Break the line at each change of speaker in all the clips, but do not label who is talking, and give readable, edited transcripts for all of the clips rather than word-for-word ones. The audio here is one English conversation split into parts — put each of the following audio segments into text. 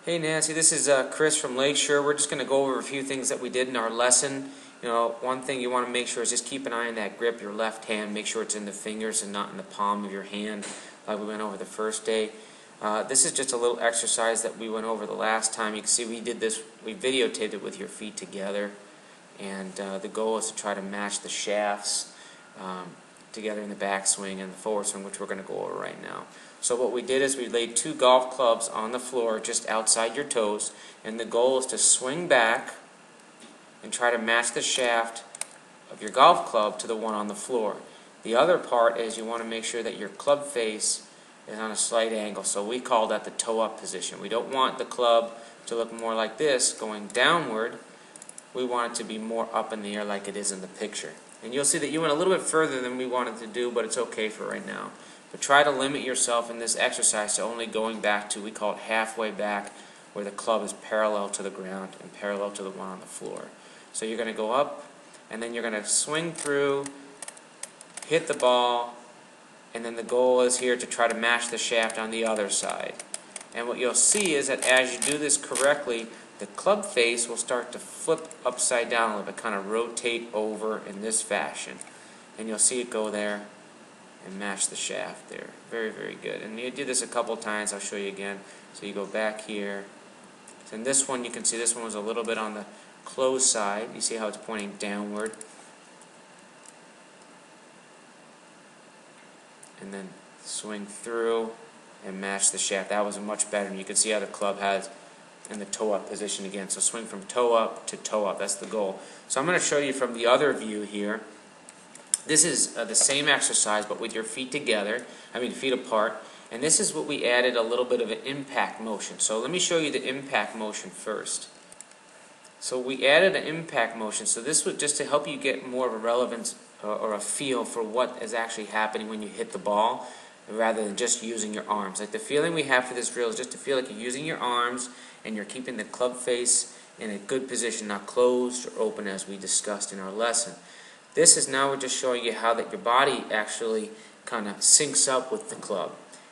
Hey Nancy, this is Chris from Lakeshore. We're just going to go over a few things that we did in our lesson. One thing you want to make sure is just keep an eye on that grip, your left hand. Make sure it's in the fingers and not in the palm of your hand like we went over the first day. This is just a little exercise that we went over the last time. You can see we did this, we videotaped it with your feet together. And the goal is to try to match the shafts together in the backswing and the forward swing, which we're going to go over right now. So what we did is we laid two golf clubs on the floor just outside your toes, and the goal is to swing back and try to match the shaft of your golf club to the one on the floor. The other part is you want to make sure that your club face is on a slight angle, so we call that the toe-up position. We don't want the club to look more like this, going downward. We want it to be more up in the air like it is in the picture. And you'll see that you went a little bit further than we wanted to do, but it's okay for right now. But try to limit yourself in this exercise to only going back to, we call it halfway back, where the club is parallel to the ground and parallel to the one on the floor. So you're going to go up, and then you're going to swing through, hit the ball, and then the goal is here to try to match the shaft on the other side. And what you'll see is that as you do this correctly, the club face will start to flip upside down a little bit, kind of rotate over in this fashion. And you'll see it go there and match the shaft there. Very, very good. And you do this a couple times. I'll show you again. So you go back here. So in this one, you can see this one was a little bit on the closed side. You see how it's pointing downward. And then swing through and match the shaft. That was much better. And you can see how the club has in the toe-up position again. So swing from toe-up to toe-up. That's the goal. So I'm going to show you from the other view here. This is the same exercise, but with your feet together, feet apart. And this is what we added a little bit of an impact motion. So let me show you the impact motion first. So we added an impact motion. So this was just to help you get more of a relevance or a feel for what is actually happening when you hit the ball, rather than just using your arms. Like the feeling we have for this drill is just to feel like you're using your arms and you're keeping the club face in a good position, not closed or open as we discussed in our lesson. This is now we're just showing you how that your body actually kind of syncs up with the club.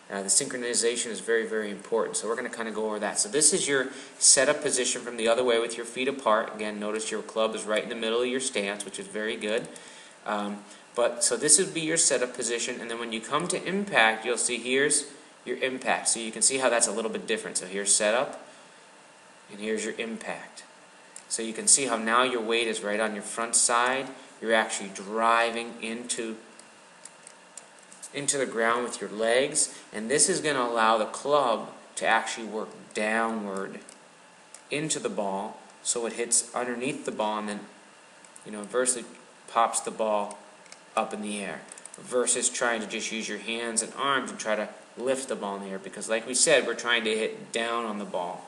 The synchronization is very, very important. So we're going to kind of go over that. So this is your setup position from the other way with your feet apart. Again, notice your club is right in the middle of your stance, which is very good. So this would be your setup position, and then when you come to impact, you'll see here's your impact. So you can see how that's a little bit different. So here's setup, and here's your impact. So you can see how now your weight is right on your front side. You're actually driving into the ground with your legs, and this is going to allow the club to actually work downward into the ball, so it hits underneath the ball and then inversely pops the ball up in the air, versus trying to just use your hands and arms and try to lift the ball in the air, because like we said, we're trying to hit down on the ball.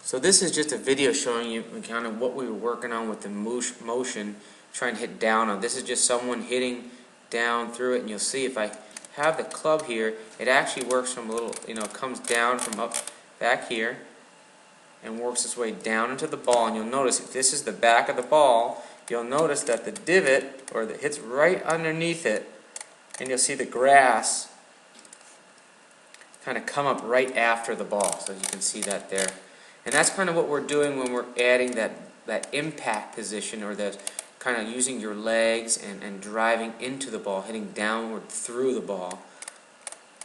So this is just a video showing you kind of what we were working on with the motion, trying to hit down on. This is just someone hitting down through it, and you'll see if I have the club here, it actually works from a little, comes down from up back here and works its way down into the ball. And you'll notice if this is the back of the ball, you'll notice that the divot, or that hits right underneath it, and you'll see the grass kind of come up right after the ball. So you can see that there. And that's kind of what we're doing when we're adding that impact position, or that kind of using your legs and driving into the ball, hitting downward through the ball.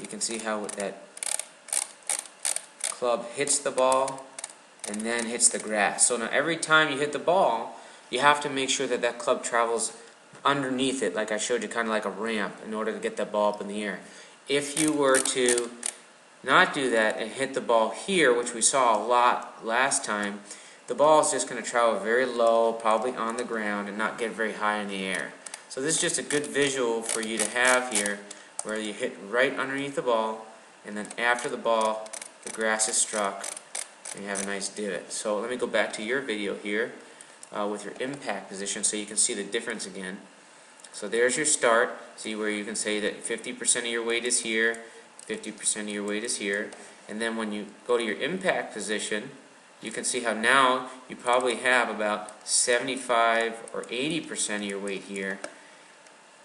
You can see how that club hits the ball and then hits the grass. So now every time you hit the ball, you have to make sure that that club travels underneath it, like I showed you, kind of like a ramp, in order to get that ball up in the air. If you were to not do that and hit the ball here, which we saw a lot last time, the ball is just going to travel very low, probably on the ground, and not get very high in the air. So this is just a good visual for you to have here, where you hit right underneath the ball, and then after the ball, the grass is struck, and you have a nice divot. So let me go back to your video here with your impact position so you can see the difference again. So there's your start. See where you can say that 50% of your weight is here, 50% of your weight is here, and then when you go to your impact position, you can see how now you probably have about 75 or 80% of your weight here,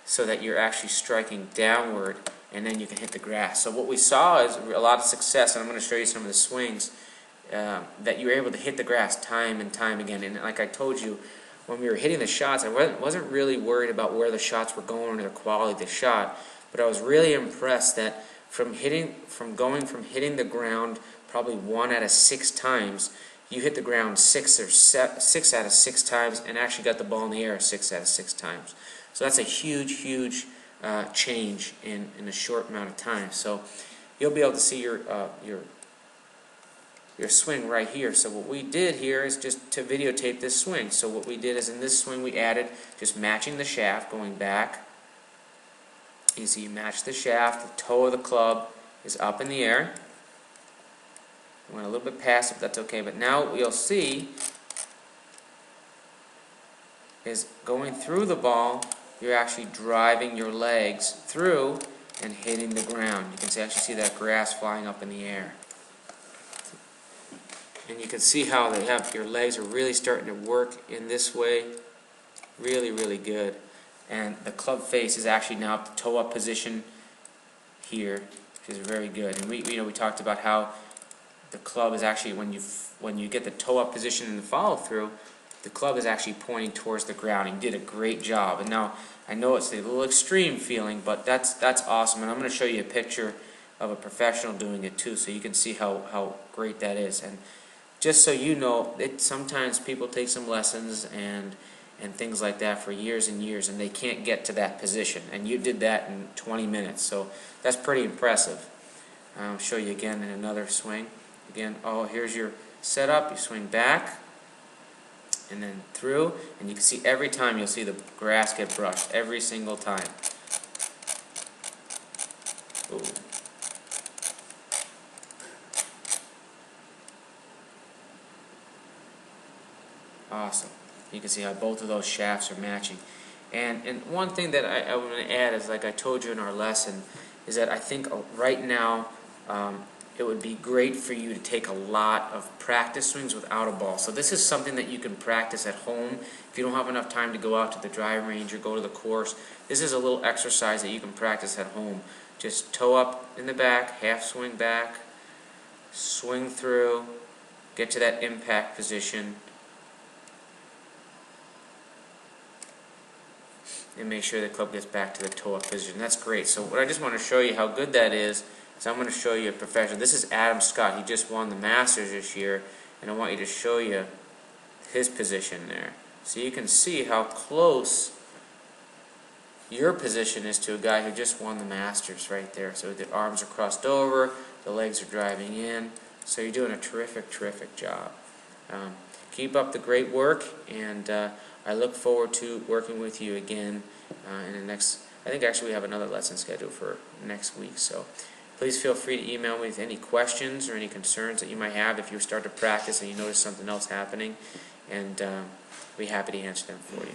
so that you're actually striking downward and then you can hit the grass. So what we saw is a lot of success, and I'm going to show you some of the swings that you were able to hit the grass time and time again. And like I told you, when we were hitting the shots, I wasn't really worried about where the shots were going or the quality of the shot, but I was really impressed that from hitting the ground probably 1 out of 6 times, you hit the ground 6 out of 6 times, and actually got the ball in the air 6 out of 6 times. So that's a huge change in a short amount of time. So you'll be able to see your swing right here. So what we did here is just to videotape this swing. So what we did is in this swing we added just matching the shaft going back. You see you match the shaft, the toe of the club is up in the air. Went a little bit past it, that's okay. But now what you'll see is going through the ball, you're actually driving your legs through and hitting the ground. You can actually see that grass flying up in the air. And you can see how your legs are really starting to work in this way. Really good. And the club face is actually now at the toe up position here, which is very good. And we talked about how the club is actually, when you get the toe up position in the follow through, the club is actually pointing towards the ground. You did a great job. And now I know it's a little extreme feeling, but that's awesome. And I'm going to show you a picture of a professional doing it too, so you can see how great that is. And just so you know, sometimes people take some lessons and things like that for years and years, and they can't get to that position. And you did that in 20 minutes, so that's pretty impressive. I'll show you again in another swing. Again, here's your setup. You swing back and then through, and you can see every time you'll see the grass get brushed every single time. Ooh. Awesome. You can see how both of those shafts are matching. And one thing that I want to add is, like I told you in our lesson, is that I think right now it would be great for you to take a lot of practice swings without a ball. So this is something that you can practice at home. If you don't have enough time to go out to the driving range or go to the course, this is a little exercise that you can practice at home. Just toe up in the back, half swing back, swing through, get to that impact position, and make sure the club gets back to the toe-up position. That's great. So what I just want to show you how good that is I'm going to show you a professional. This is Adam Scott. He just won the Masters this year, and I want you to show you his position there. So you can see how close your position is to a guy who just won the Masters right there. So the arms are crossed over, the legs are driving in. So you're doing a terrific job. Keep up the great work, and I look forward to working with you again in the next. I think actually we have another lesson scheduled for next week. So please feel free to email me with any questions or any concerns that you might have if you start to practice and you notice something else happening, and I'll be happy to answer them for you.